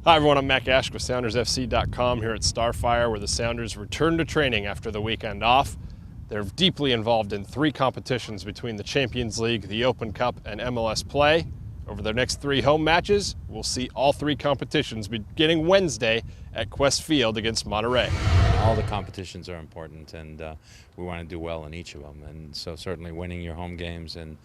Hi everyone, I'm Matt Gash with SoundersFC.com here at Starfire, where the Sounders return to training after the weekend off. They're deeply involved in 3 competitions between the Champions League, the Open Cup, and MLS Play. Over their next 3 home matches, we'll see all 3 competitions beginning Wednesday at Qwest Field against Monterrey. All the competitions are important, and we want to do well in each of them. And so certainly winning your home games and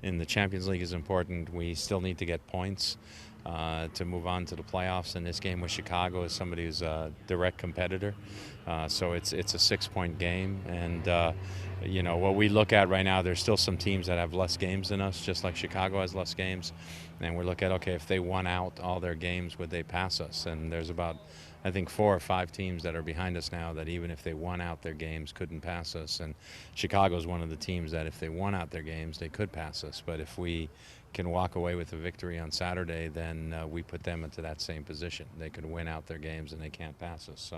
in the Champions League is important. We still need to get points to move on to the playoffs. In this game with Chicago is somebody who's a direct competitor. So it's a 6-point game. And you know, what we look at right now, there's still some teams that have less games than us, just like Chicago has less games. And we look at, okay, if they won out all their games, would they pass us? And there's about, I think, 4 or 5 teams that are behind us now that even if they won out their games, couldn't pass us. And Chicago's one of the teams that if they won out their games, they could pass us. But if we can walk away with a victory on Saturday, then we put them into that same position. They could win out their games and they can't pass us.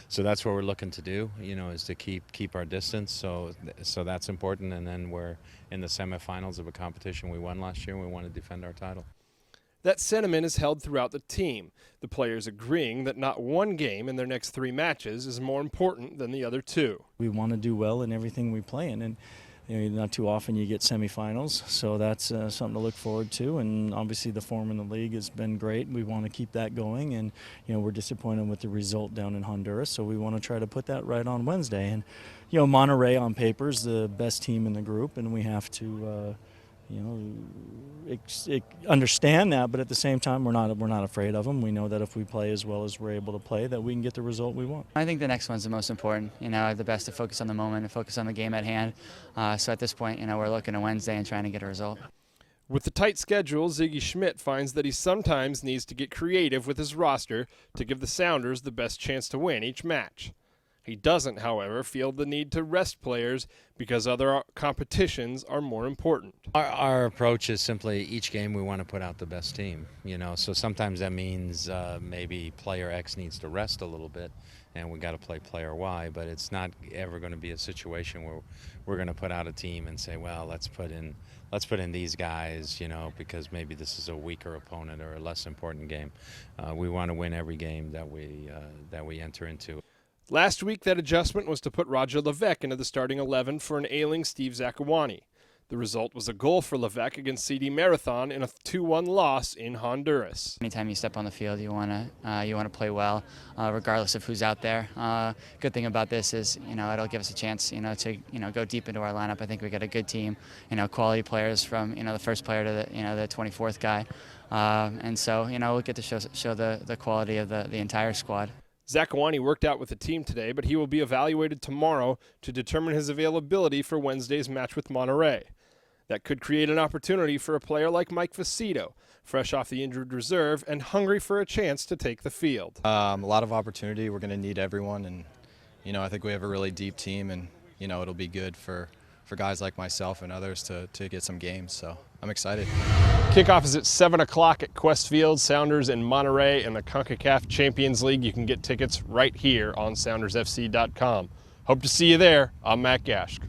So that's what we're looking to do, you know, is to keep our distance. So that's important. And then we're in the semifinals of a competition we won last year, and we want to defend our title. That sentiment is held throughout the team, the players agreeing that not one game in their next 3 matches is more important than the other 2. We want to do well in everything we play in, and you know, not too often you get semifinals, so that's something to look forward to. And obviously the form in the league has been great. We want to keep that going, and you know, we're disappointed with the result down in Honduras, so we want to try to put that right on Wednesday. And you know, Monterrey on paper is the best team in the group, and we have to you know, understand that, but at the same time, we're not afraid of them. We know that if we play as well as we're able to play, that we can get the result we want. I think the next one's the most important. You know, the best to focus on the moment and focus on the game at hand. So at this point, you know, we're looking at Wednesday and trying to get a result. With the tight schedule, Ziggy Schmidt finds that he sometimes needs to get creative with his roster to give the Sounders the best chance to win each match. He doesn't, however, feel the need to rest players because other competitions are more important. Our approach is simply each game we want to put out the best team. You know, so sometimes that means maybe player X needs to rest a little bit, and we got to play player Y. But it's not ever going to be a situation where we're going to put out a team and say, well, let's put in these guys, you know, because maybe this is a weaker opponent or a less important game. We want to win every game that we enter into. Last week, that adjustment was to put Roger Levesque into the starting 11 for an ailing Steve Zakuani. The result was a goal for Levesque against CD Marathon in a 2-1 loss in Honduras. Anytime you step on the field, you want to play well, regardless of who's out there. Good thing about this is, you know, it'll give us a chance, you know, to go deep into our lineup. I think we got a good team, you know, quality players from, you know, the first player to the 24th guy, and so, you know, we'll get to show the quality of the entire squad. Zakuani worked out with the team today, but he will be evaluated tomorrow to determine his availability for Wednesday's match with Monterrey. That could create an opportunity for a player like Mike Vecito, fresh off the injured reserve and hungry for a chance to take the field. A lot of opportunity. We're going to need everyone, and you know, I think we have a really deep team, and you know, it'll be good for guys like myself and others to get some games. So I'm excited. Kickoff is at 7 o'clock at Qwest Field. Sounders in Monterrey and the CONCACAF Champions League. You can get tickets right here on SoundersFC.com. Hope to see you there. I'm Matt Gash.